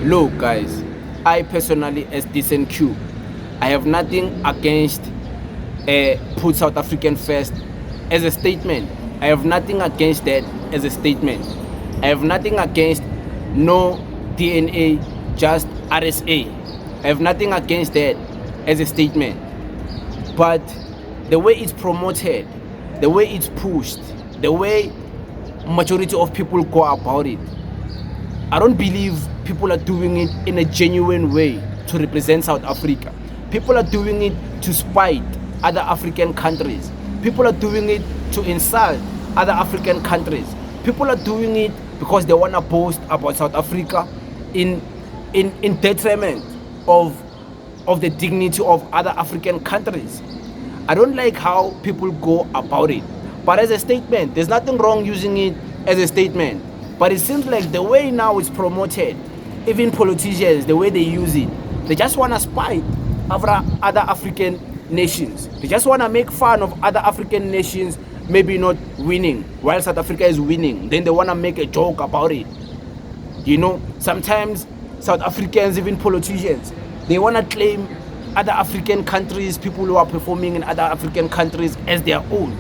Look, guys, I personally, as Decent Q, I have nothing against put South African first as a statement. I have nothing against that as a statement. I have nothing against no DNA, just RSA. I have nothing against that as a statement. But the way it's promoted, the way it's pushed, the way majority of people go about it, I don't believe people are doing it in a genuine way to represent South Africa. People are doing it to spite other African countries. People are doing it to insult other African countries. People are doing it because they want to boast about South Africa in detriment of the dignity of other African countries. I don't like how people go about it. But as a statement, there's nothing wrong using it as a statement. But it seems like the way now it's promoted, even politicians, the way they use it, they just want to spite other African nations. They just want to make fun of other African nations maybe not winning while South Africa is winning. Then they want to make a joke about it. You know, sometimes South Africans, even politicians, they want to claim other African countries, people who are performing in other African countries as their own,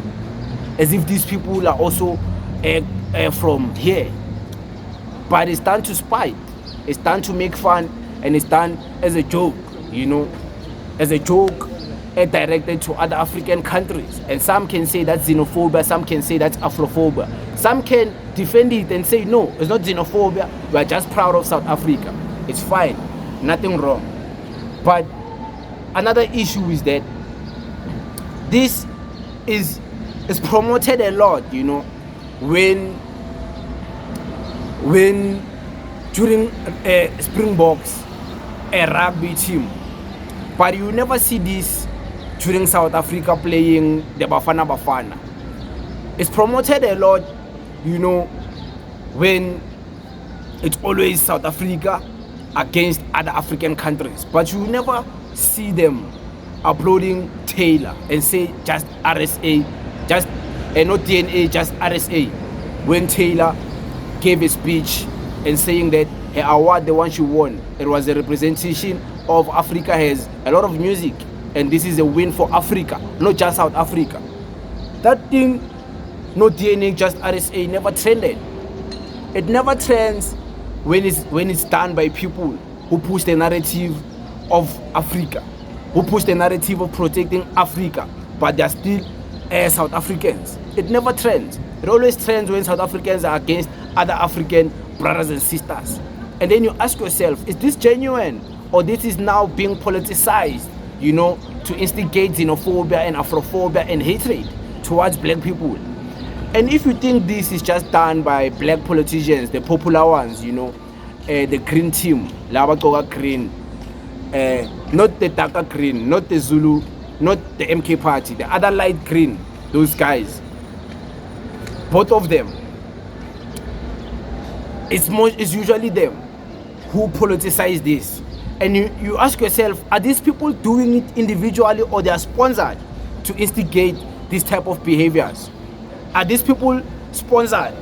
as if these people are also from here. But it's done to spite, it's done to make fun, and it's done as a joke, you know, as a joke directed to other African countries. And some can say that's xenophobia, some can say that's Afrophobia. Some can defend it and say, no, it's not xenophobia, we're just proud of South Africa. It's fine, nothing wrong. But another issue is that this is promoted a lot, you know, when during Springboks, a rugby team. But you never see this during South Africa playing the Bafana Bafana. It's promoted a lot, you know, when it's always South Africa against other African countries. But you never see them uploading Taylor and say just RSA, just not DNA, just RSA. When Taylor gave a speech and saying that her award, the one she won, it was a representation of Africa has a lot of music and this is a win for Africa, not just South Africa. That thing, no DNA, just RSA, never trended. It never trends when it's done by people who push the narrative of Africa, who push the narrative of protecting Africa, but they're still South Africans. It never trends. It always trends when South Africans are against other African brothers and sisters. And then you ask yourself, is this genuine, or this is now being politicized, you know, to instigate xenophobia and Afrophobia and hatred towards black people? And if you think this is just done by black politicians, the popular ones, you know, the green team, Laba Koga Green, not the darker green, not the Zulu, not the MK party, the other light green, those guys, both of them, it's usually them who politicize this. And you ask yourself, are these people doing it individually, or they are sponsored to instigate this type of behaviors? Are these people sponsored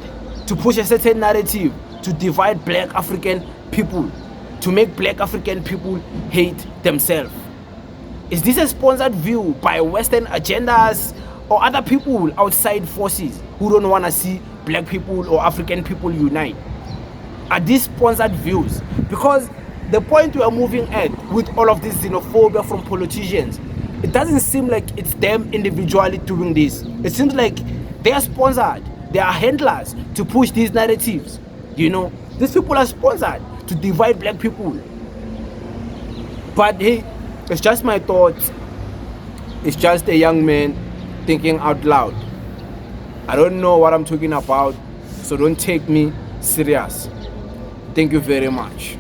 to push a certain narrative to divide black African people, to make black African people hate themselves? Is this a sponsored view by Western agendas or other people outside forces who don't want to see black people or African people unite? Are these sponsored views? Because the point we are moving at with all of this xenophobia from politicians, it doesn't seem like it's them individually doing this. It seems like they are sponsored, they are handlers to push these narratives. You know, these people are sponsored to divide black people. But hey, it's just my thoughts. It's just a young man thinking out loud. I don't know what I'm talking about, so don't take me serious. Thank you very much.